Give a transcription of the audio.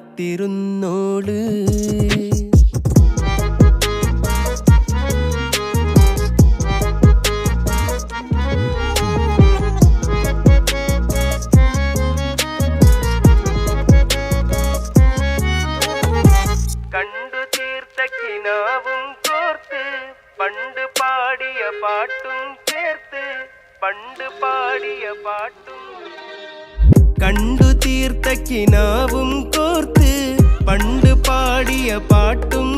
കാത്തിരുന്നോള്. കണ്ടു തീർത്ത കിനാവും കോർത്ത് പണ്ട് പാടിയ പാട്ടും ചേർത്ത് പണ്ട് പാടിയ പാട്ടും. കണ്ടു തീർത്ത കിനാവും കോർത്ത് പണ്ട് പാടിയ പാട്ടും